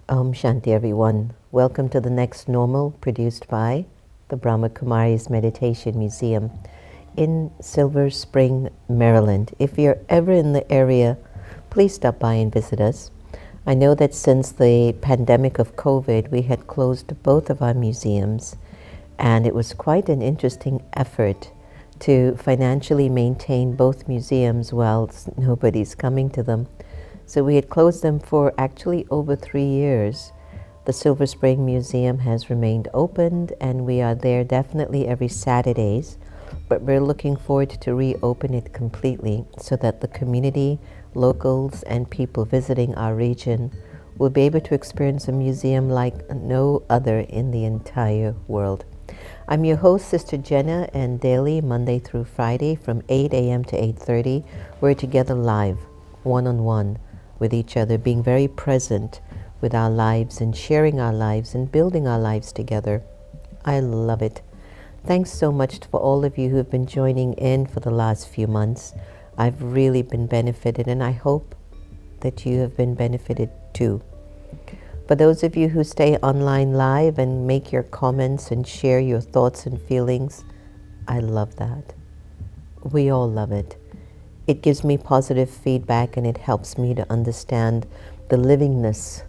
Om Shanti everyone. Welcome to the Next Normal, produced by the Brahma Kumaris Meditation Museum in Silver Spring, Maryland. If you're ever in the area, please stop by and visit us. I know that since the pandemic of COVID, we had closed both of our museums, and it was quite an interesting effort to financially maintain both museums while nobody's coming to them. So we had closed them for actually over 3 years. The Silver Spring Museum has remained opened, and we are there definitely every Saturdays, but we're looking forward to reopen it completely so that the community, locals, and people visiting our region will be able to experience a museum like no other in the entire world. I'm your host, Sister Jenna, and daily, Monday through Friday, from 8 a.m. to 8:30, we're together live, one-on-one, with each other, being very present with our lives and sharing our lives and building our lives together. I love it. Thanks so much for all of you who have been joining in for the last few months. I've really been benefited, and I hope that you have been benefited too. For those of you who stay online live and make your comments and share your thoughts and feelings, I love that. We all love it. It gives me positive feedback, and it helps me to understand the livingness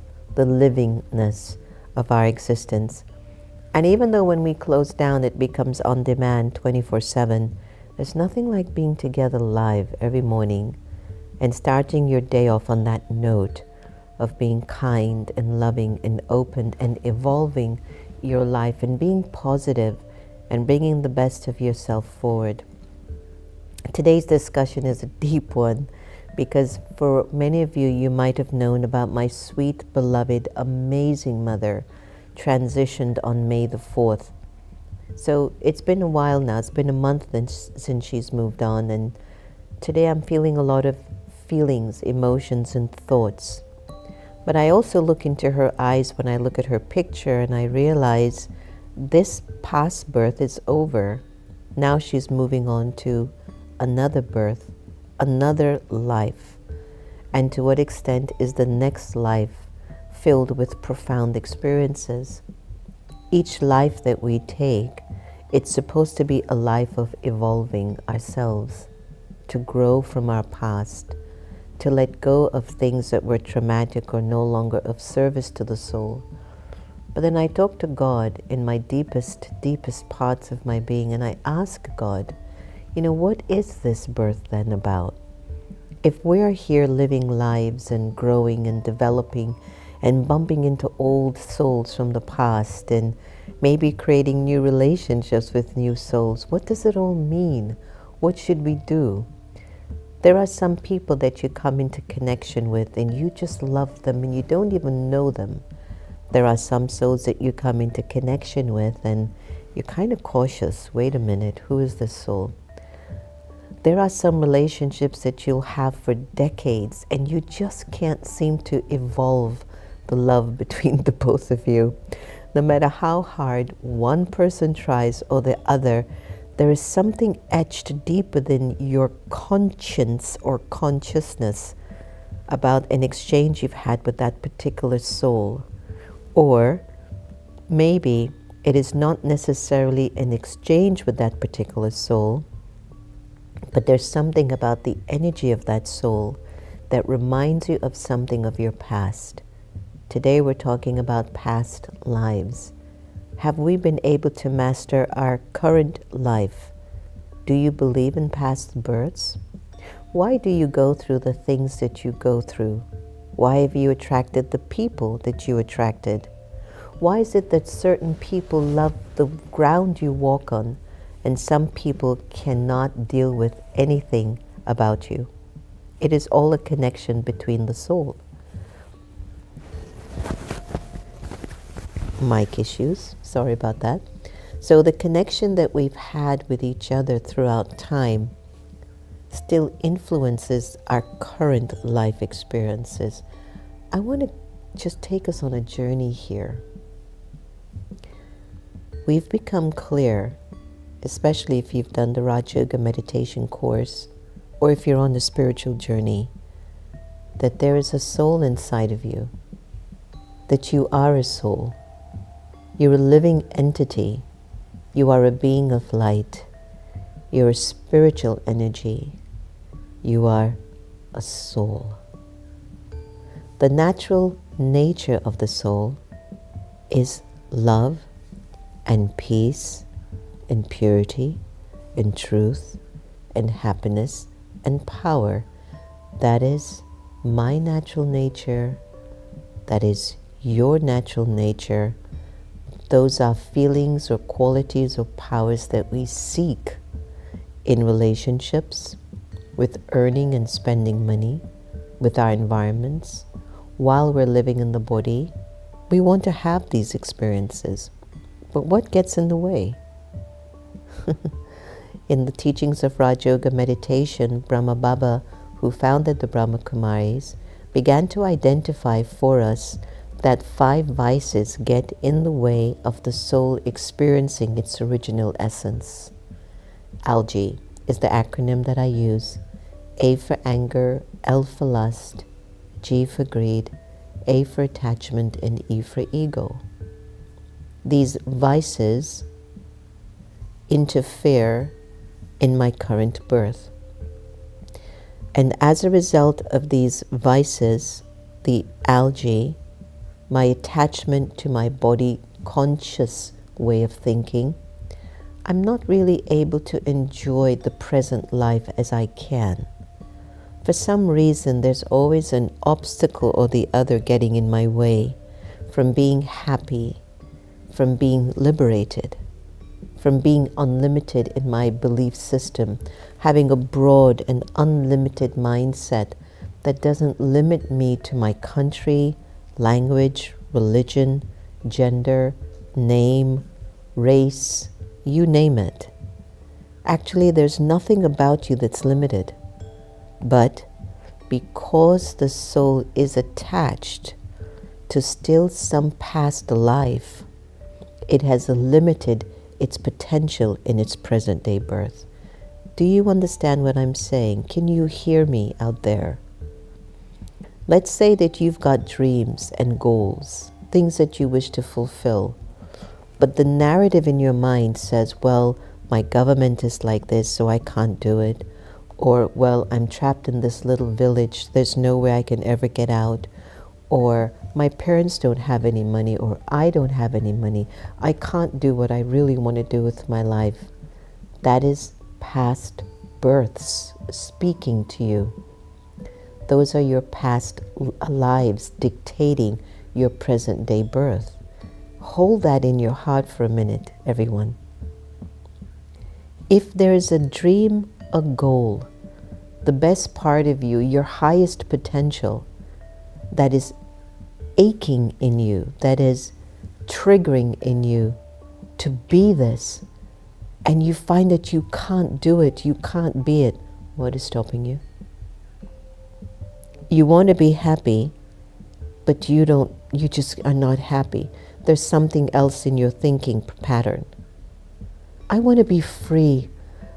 of our existence. And even though when we close down, it becomes on demand 24/7, there's nothing like being together live every morning and starting your day off on that note of being kind and loving and open and evolving your life and being positive and bringing the best of yourself forward. Today's discussion is a deep one because for many of you, you might have known about my sweet, beloved, amazing mother transitioned on May the 4th. So it's been a while now. It's been a month since she's moved on, and today I'm feeling a lot of feelings, emotions, and thoughts. But I also look into her eyes when I look at her picture, and I realize this past birth is over. Now she's moving on to another birth, another life. And to what extent is the next life filled with profound experiences? Each life that we take, it's supposed to be a life of evolving ourselves, to grow from our past, to let go of things that were traumatic or no longer of service to the soul. But then I talk to God in my deepest parts of my being, and I ask God, what is this birth then about? If we're here living lives and growing and developing and bumping into old souls from the past and maybe creating new relationships with new souls, what does it all mean? What should we do? There are some people that you come into connection with and you just love them and you don't even know them. There are some souls that you come into connection with and you're kind of cautious. Wait a minute, who is this soul? There are some relationships that you'll have for decades and you just can't seem to evolve the love between the both of you. No matter how hard one person tries or the other, there is something etched deep within your conscience or consciousness about an exchange you've had with that particular soul. Or maybe it is not necessarily an exchange with that particular soul, but there's something about the energy of that soul that reminds you of something of your past. Today we're talking about past lives. Have we been able to master our current life? Do you believe in past births? Why do you go through the things that you go through? Why have you attracted the people that you attracted? Why is it that certain people love the ground you walk on and some people cannot deal with anything about you? It is all a connection between the soul. Mic issues, sorry about that. So the connection that we've had with each other throughout time still influences our current life experiences. I want to just take us on a journey here. We've become clear, especially if you've done the Raja Yoga meditation course, or if you're on the spiritual journey, that there is a soul inside of you that you are a soul. You're a living entity. You are a being of light. You're a spiritual energy. You are a soul. The natural nature of the soul is love and peace and purity and truth and happiness and power. That is my natural nature. That is your natural nature. Those are feelings or qualities or powers that we seek in relationships, with earning and spending money, with our environments. While we're living in the body, we want to have these experiences. But what gets in the way? In the teachings of Raj Yoga meditation, Brahma Baba, who founded the Brahma Kumaris, began to identify for us that 5 vices get in the way of the soul experiencing its original essence. ALGE is the acronym that I use. A for anger, L for lust, G for greed, A for attachment, and E for ego. These vices interfere in my current birth. And as a result of these vices, the ALGE, my attachment to my body conscious way of thinking, I'm not really able to enjoy the present life as I can. For some reason, there's always an obstacle or the other getting in my way from being happy, from being liberated, from being unlimited in my belief system, having a broad and unlimited mindset that doesn't limit me to my country, language, religion, gender, name, race, you name it. Actually, there's nothing about you that's limited. But because the soul is attached to still some past life, it has limited its potential in its present day birth. Do you understand what I'm saying? Can you hear me out there? Let's say that you've got dreams and goals, things that you wish to fulfill, but the narrative in your mind says, well, my government is like this, so I can't do it. Or, well, I'm trapped in this little village, there's no way I can ever get out. Or, my parents don't have any money, or I don't have any money. I can't do what I really want to do with my life. That is past births speaking to you. Those are your past lives dictating your present day birth. Hold that in your heart for a minute, everyone. If there is a dream, a goal, the best part of you, your highest potential, that is aching in you, that is triggering in you to be this, and you find that you can't do it, you can't be it, what is stopping you? You want to be happy, but you just are not happy. There's something else in your thinking pattern. I want to be free.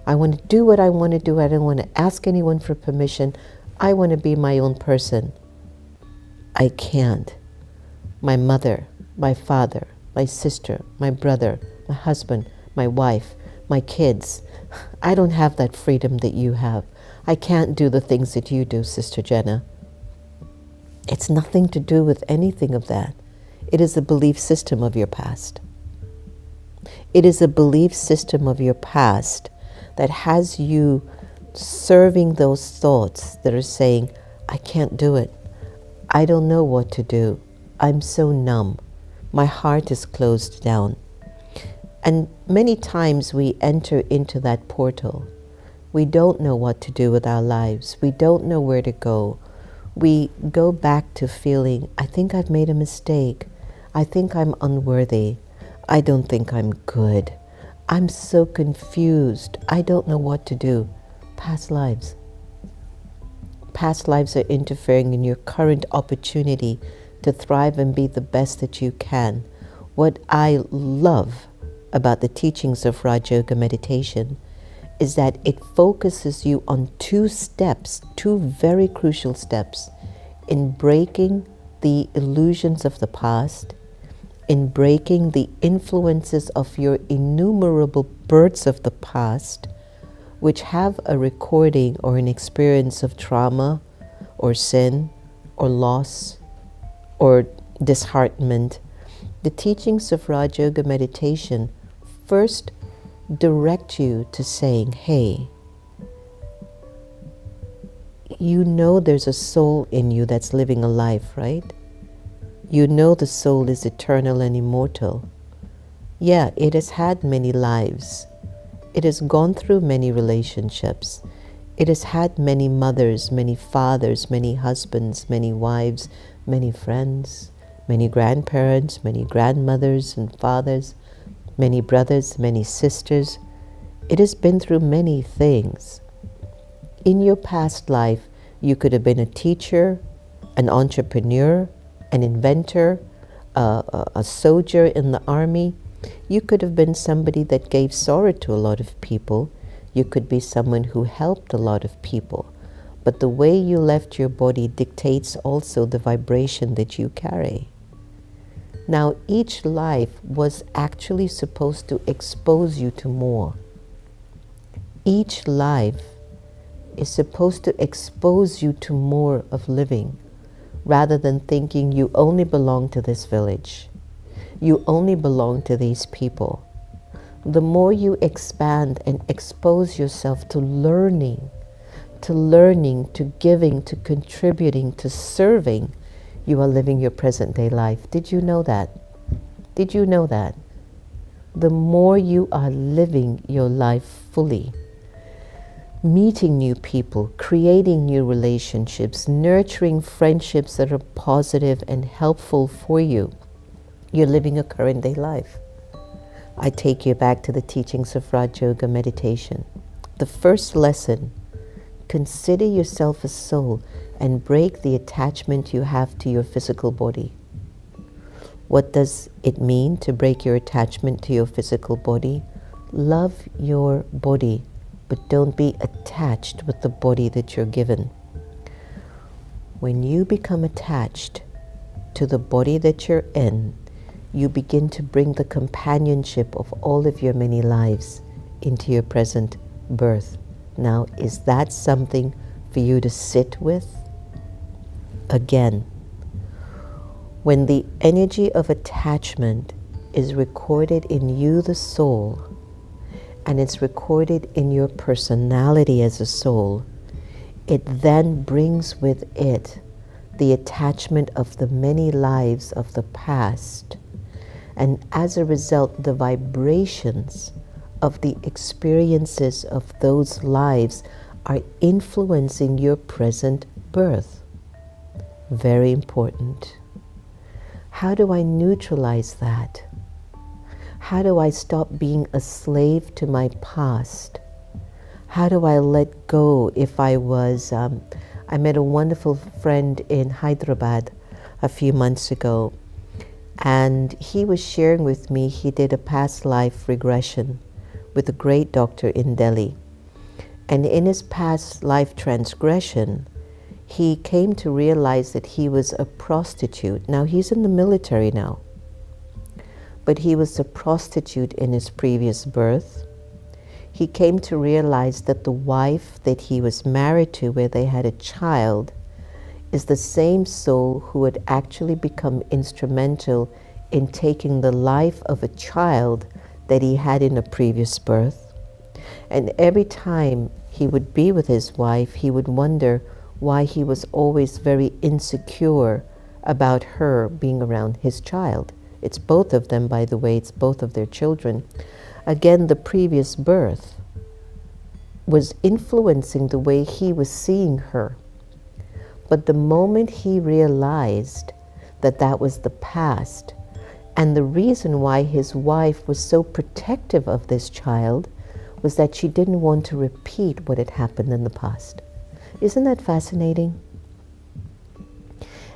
I want to do what I want to do. I don't want to ask anyone for permission. I want to be my own person. I can't. My mother, my father, my sister, my brother, my husband, my wife, my kids, I don't have that freedom that you have. I can't do the things that you do, Sister Jenna. It's nothing to do with anything of that. It is a belief system of your past. It is a belief system of your past that has you serving those thoughts that are saying, I can't do it. I don't know what to do. I'm so numb. My heart is closed down. And many times we enter into that portal. We don't know what to do with our lives. We don't know where to go. We go back to feeling, I think I've made a mistake. I think I'm unworthy. I don't think I'm good. I'm so confused. I don't know what to do. Past lives. Past lives are interfering in your current opportunity to thrive and be the best that you can. What I love about the teachings of Raj Yoga meditation is that it focuses you on 2 steps, 2 very crucial steps in breaking the illusions of the past, in breaking the influences of your innumerable births of the past, which have a recording or an experience of trauma or sin or loss or disheartenment, the teachings of Raja Yoga meditation first direct you to saying, hey, you know there's a soul in you that's living a life, right? You know the soul is eternal and immortal. Yeah, it has had many lives. It has gone through many relationships. It has had many mothers, many fathers, many husbands, many wives, many friends, many grandparents, many grandmothers and fathers, many brothers, many sisters. It has been through many things. In your past life, you could have been a teacher, an entrepreneur, an inventor, a soldier in the army. You could have been somebody that gave sorrow to a lot of people. You could be someone who helped a lot of people. But the way you left your body dictates also the vibration that you carry. Now, each life was actually supposed to expose you to more. Each life is supposed to expose you to more of living, rather than thinking you only belong to this village. You only belong to these people. The more you expand and expose yourself to learning, to giving, to contributing, to serving, you are living your present day life. Did you know that? Did you know that? The more you are living your life fully, meeting new people, creating new relationships, nurturing friendships that are positive and helpful for you, you're living a current day life. I take you back to the teachings of Raja Yoga meditation. The first lesson, consider yourself a soul and break the attachment you have to your physical body. What does it mean to break your attachment to your physical body? Love your body, but don't be attached with the body that you're given. When you become attached to the body that you're in, you begin to bring the companionship of all of your many lives into your present birth. Now, is that something for you to sit with? Again, when the energy of attachment is recorded in you, the soul, and it's recorded in your personality as a soul, it then brings with it the attachment of the many lives of the past. And as a result, the vibrations of the experiences of those lives are influencing your present birth. Very important. How do I neutralize that? How do I stop being a slave to my past? How do I let go if I was... I met a wonderful friend in Hyderabad a few months ago, and he was sharing with me he did a past life regression with a great doctor in Delhi. And in his past life transgression, he came to realize that he was a prostitute. Now, he's in the military now, but he was a prostitute in his previous birth. He came to realize that the wife that he was married to, where they had a child, is the same soul who had actually become instrumental in taking the life of a child that he had in a previous birth. And every time he would be with his wife, he would wonder why he was always very insecure about her being around his child. It's both of them, by the way, it's both of their children. Again, the previous birth was influencing the way he was seeing her. But the moment he realized that that was the past, and the reason why his wife was so protective of this child was that she didn't want to repeat what had happened in the past. Isn't that fascinating?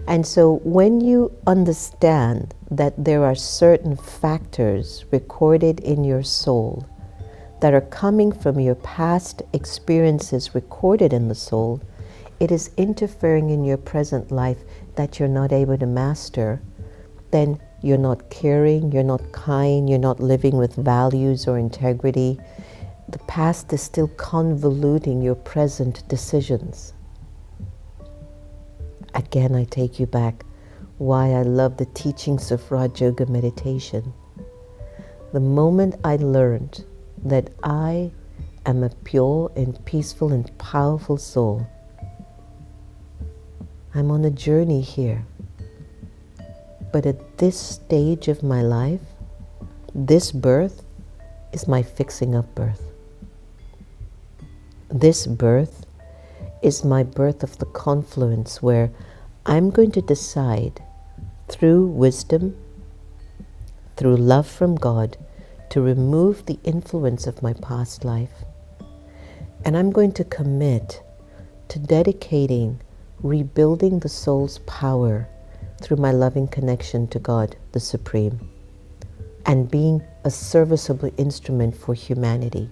And so when you understand that there are certain factors recorded in your soul that are coming from your past experiences recorded in the soul, it is interfering in your present life that you're not able to master, then you're not caring, you're not kind, you're not living with values or integrity. The past is still convoluting your present decisions. Again, I take you back why I love the teachings of Raj Yoga meditation. The moment I learned that I am a pure and peaceful and powerful soul, I'm on a journey here. But at this stage of my life, this birth is my fixing up birth. This birth is my birth of the confluence where I'm going to decide through wisdom, through love from God, to remove the influence of my past life. And I'm going to commit to dedicating, rebuilding the soul's power through my loving connection to God, the Supreme, and being a serviceable instrument for humanity.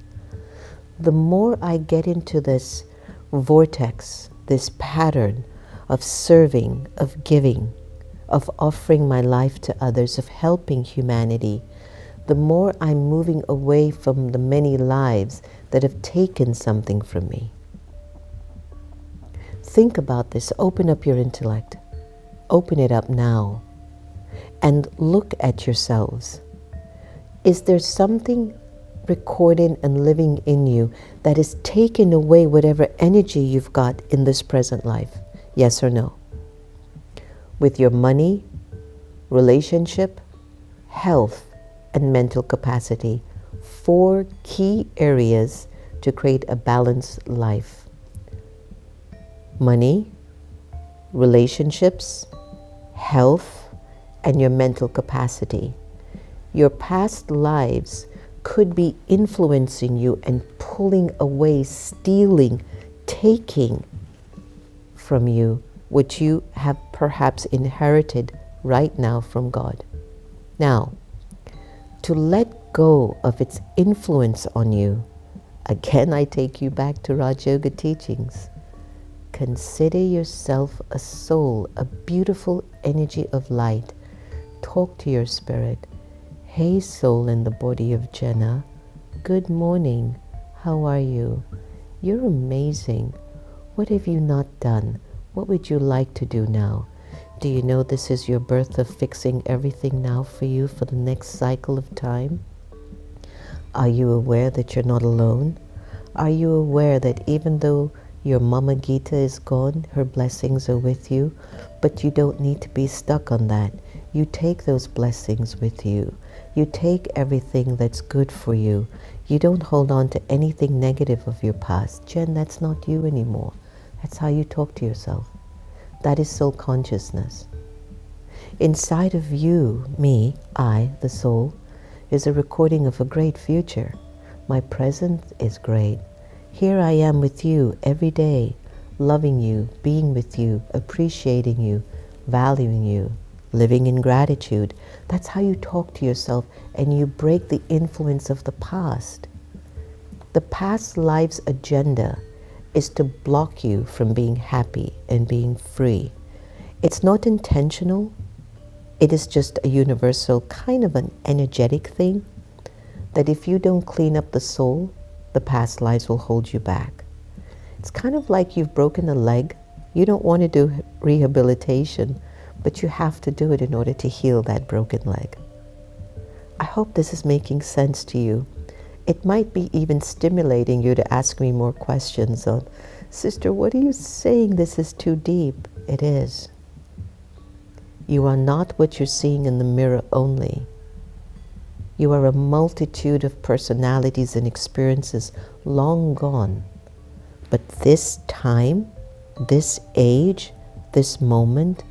The more I get into this vortex, this pattern of serving, of giving, of offering my life to others, of helping humanity, the more I'm moving away from the many lives that have taken something from me. Think about this. Open up your intellect. Open it up now and look at yourselves. Is there something recording and living in you that is taking away whatever energy you've got in this present life? Yes or no? With your money, relationship, health, and mental capacity. 4 key areas to create a balanced life. Money, relationships, health, and your mental capacity. Your past lives could be influencing you and pulling away, stealing, taking from you, which you have perhaps inherited right now from God. Now, to let go of its influence on you, again I take you back to Raj Yoga teachings. Consider yourself a soul, a beautiful energy of light. Talk to your spirit. Hey soul in the body of Jenna, good morning. How are you? You're amazing. What have you not done? What would you like to do now? Do you know this is your birth of fixing everything now for you for the next cycle of time? Are you aware that you're not alone? Are you aware that even though your Mama Gita is gone, her blessings are with you, but you don't need to be stuck on that. You take those blessings with you. You take everything that's good for you. You don't hold on to anything negative of your past. Jen, that's not you anymore. That's how you talk to yourself. That is soul consciousness. Inside of you, me, I, the soul, is a recording of a great future. My present is great. Here I am with you every day, loving you, being with you, appreciating you, valuing you, living in gratitude. That's how you talk to yourself, and you break the influence of the past. The past life's agenda is to block you from being happy and being free. It's not intentional. It is just a universal kind of an energetic thing that if you don't clean up the soul, the past lives will hold you back. It's kind of like you've broken a leg. You don't want to do rehabilitation, but you have to do it in order to heal that broken leg. I hope this is making sense to you. It might be even stimulating you to ask me more questions on, Sister, what are you saying? This is too deep. It is. You are not what you're seeing in the mirror only. You are a multitude of personalities and experiences long gone. But this time, this age, this moment,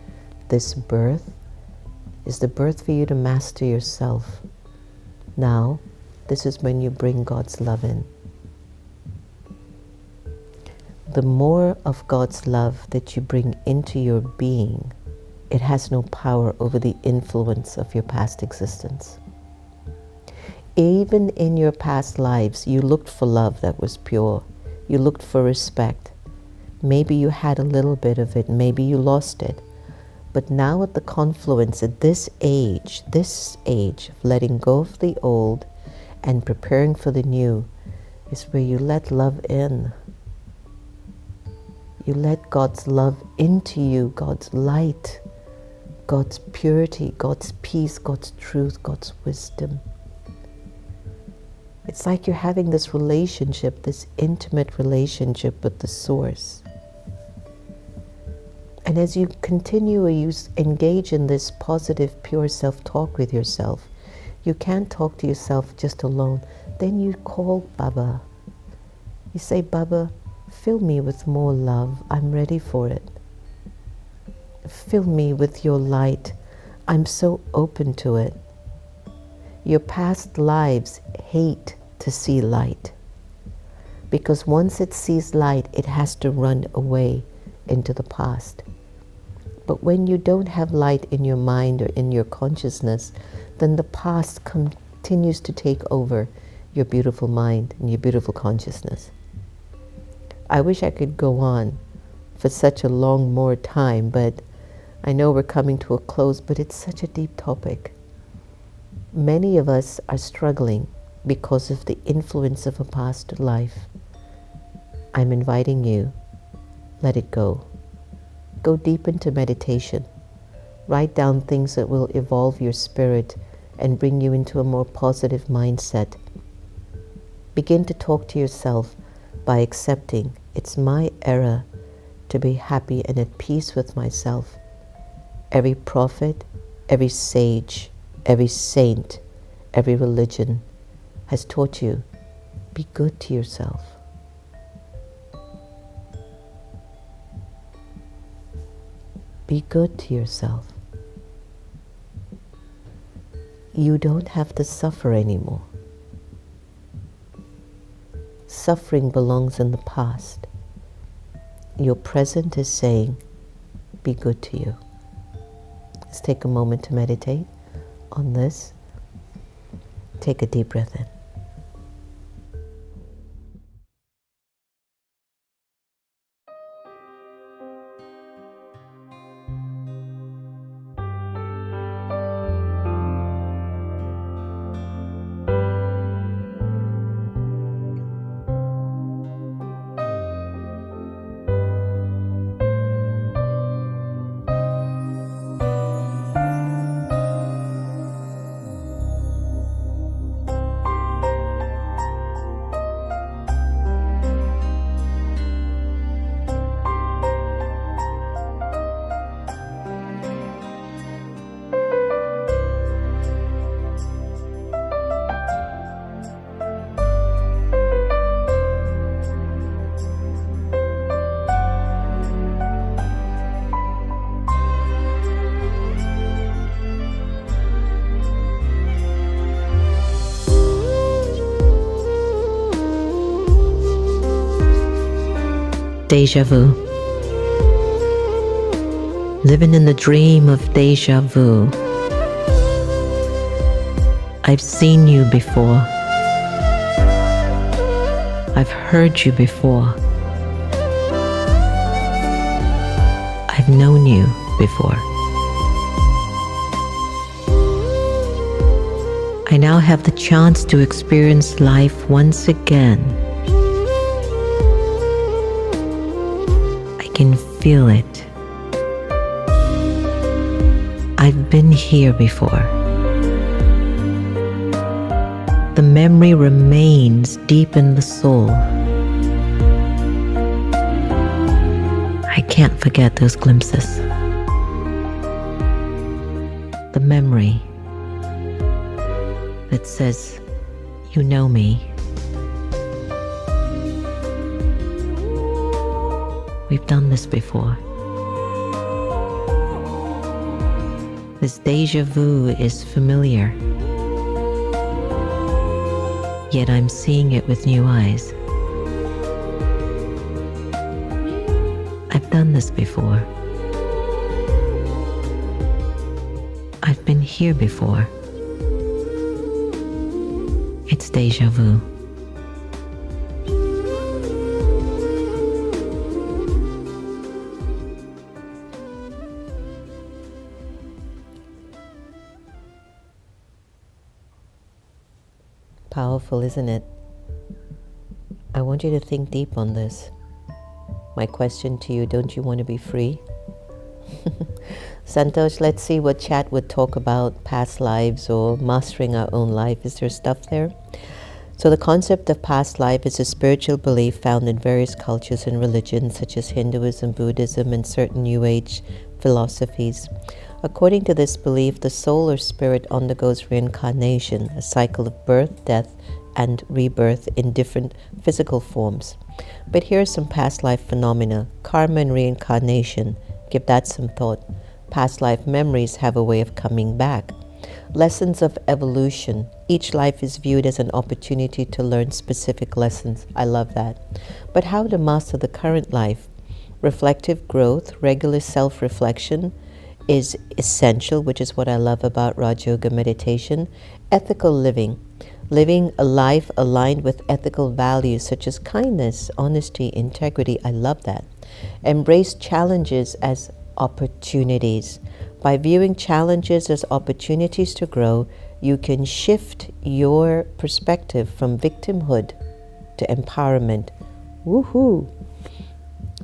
this birth is the birth for you to master yourself. Now, this is when you bring God's love in. The more of God's love that you bring into your being, it has no power over the influence of your past existence. Even in your past lives, you looked for love that was pure. You looked for respect. Maybe you had a little bit of it, maybe you lost it. But now at the confluence, at this age of letting go of the old and preparing for the new, is where you let love in. You let God's love into you, God's light, God's purity, God's peace, God's truth, God's wisdom. It's like you're having this relationship, this intimate relationship with the Source. And as you continue or you engage in this positive, pure self-talk with yourself, you can't talk to yourself just alone. Then you call Baba. You say, Baba, fill me with more love. I'm ready for it. Fill me with your light. I'm so open to it. Your past lives hate to see light, because once it sees light, it has to run away into the past. But when you don't have light in your mind or in your consciousness, then the past continues to take over your beautiful mind and your beautiful consciousness. I wish I could go on for such a long more time, but I know we're coming to a close, but it's such a deep topic. Many of us are struggling because of the influence of a past life. I'm inviting you, let it go. Go deep into meditation. Write down things that will evolve your spirit and bring you into a more positive mindset. Begin to talk to yourself by accepting it's my era to be happy and at peace with myself. Every prophet, every sage, every saint, every religion has taught you, be good to yourself. Be good to yourself. You don't have to suffer anymore. Suffering belongs in the past. Your present is saying, be good to you. Let's take a moment to meditate on this. Take a deep breath in. Deja vu. Living in the dream of deja vu. I've seen you before. I've heard you before. I've known you before. I now have the chance to experience life once again. I can feel it. I've been here before. The memory remains deep in the soul. I can't forget those glimpses. The memory that says, you know me. We've done this before. This deja vu is familiar, yet I'm seeing it with new eyes. I've done this before. I've been here before. It's deja vu. powerful, isn't it? I want you to think deep on this. My question to you, don't you want to be free? Santosh, let's see what chat would talk about past lives or mastering our own life. Is there stuff there? So the concept of past life is a spiritual belief found in various cultures and religions such as Hinduism, Buddhism, and certain New Age philosophies. According to this belief, the soul or spirit undergoes reincarnation, a cycle of birth, death, and rebirth in different physical forms. But here are some past life phenomena. Karma and reincarnation. Give that some thought. Past life memories have a way of coming back. Lessons of evolution. Each life is viewed as an opportunity to learn specific lessons. I love that. But how to master the current life? Reflective growth, regular self-reflection is essential, which is what I love about Raj Yoga meditation. Ethical living. Living a life aligned with ethical values such as kindness, honesty, integrity. I love that. Embrace challenges as opportunities. By viewing challenges as opportunities to grow, you can shift your perspective from victimhood to empowerment. Woohoo!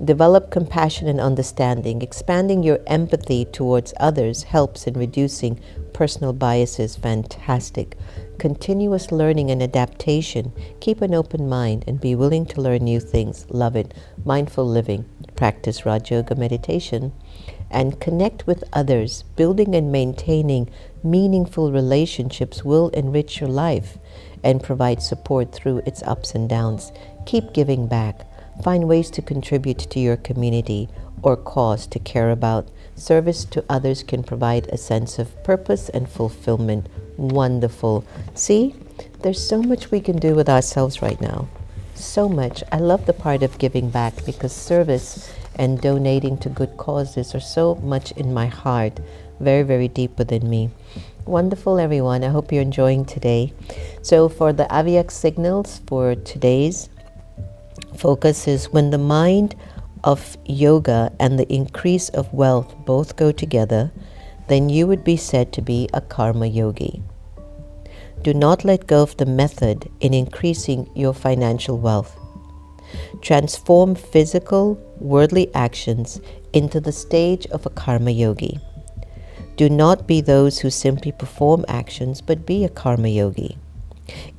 Develop compassion and understanding. Expanding your empathy towards others helps in reducing personal biases. Fantastic. Continuous learning and adaptation. Keep an open mind and be willing to learn new things. Love it. Mindful living. Practice Raj Yoga meditation. And connect with others. Building and maintaining meaningful relationships will enrich your life and provide support through its ups and downs. Keep giving back. Find ways to contribute to your community or cause to care about. Service to others can provide a sense of purpose and fulfillment. Wonderful. See, there's so much we can do with ourselves right now. So much. I love the part of giving back because service and donating to good causes are so much in my heart, very, very deep within me. Wonderful, everyone. I hope you're enjoying today. So for the Avyak signals for today's focus is when the mind of yoga and the increase of wealth both go together, then you would be said to be a karma yogi. Do not let go of the method in increasing your financial wealth. Transform physical, worldly actions into the stage of a karma yogi. Do not be those who simply perform actions, but be a karma yogi.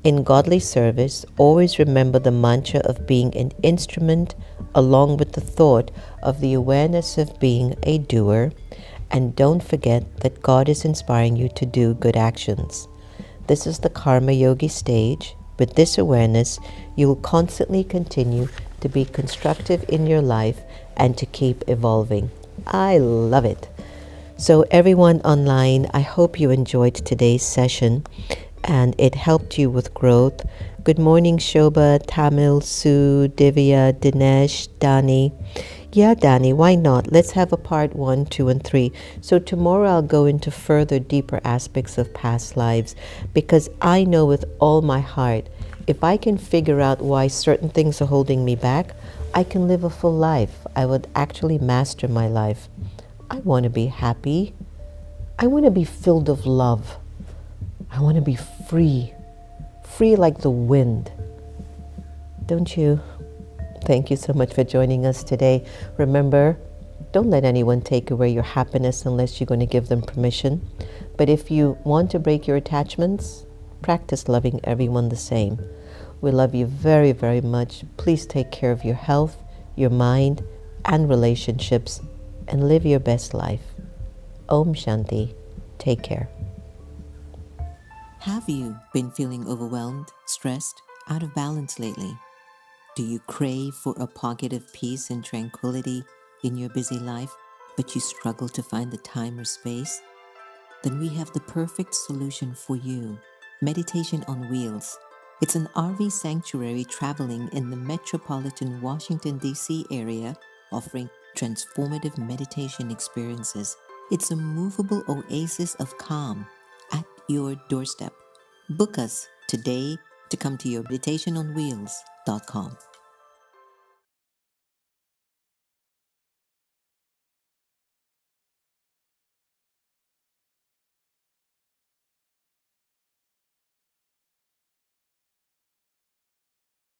In godly service, always remember the mantra of being an instrument along with the thought of the awareness of being a doer, and don't forget that God is inspiring you to do good actions. This is the karma yogi stage. With this awareness, you will constantly continue to be constructive in your life and to keep evolving. I love it. So everyone online, I hope you enjoyed today's session and it helped you with growth. Good morning, Shobha, Tamil, Sue, Divya, Dinesh, Dani. Yeah, Dani, why not? Let's have a part 1, 2, and 3. So tomorrow I'll go into further deeper aspects of past lives because I know with all my heart, if I can figure out why certain things are holding me back, I can live a full life. I would actually master my life. I want to be happy. I want to be filled of love. I want to be free. Free like the wind. Don't you? Thank you so much for joining us today. Remember, don't let anyone take away your happiness unless you're going to give them permission. But if you want to break your attachments, practice loving everyone the same. We love you very, very much. Please take care of your health, your mind, and relationships, and live your best life. Om Shanti. Take care. Have you been feeling overwhelmed, stressed, out of balance lately? Do you crave for a pocket of peace and tranquility in your busy life, but you struggle to find the time or space? Then we have the perfect solution for you, Meditation on Wheels. It's an RV sanctuary traveling in the metropolitan Washington D.C. area, offering transformative meditation experiences. It's a movable oasis of calm at your doorstep. Book us today to come to your meditationonwheels.com.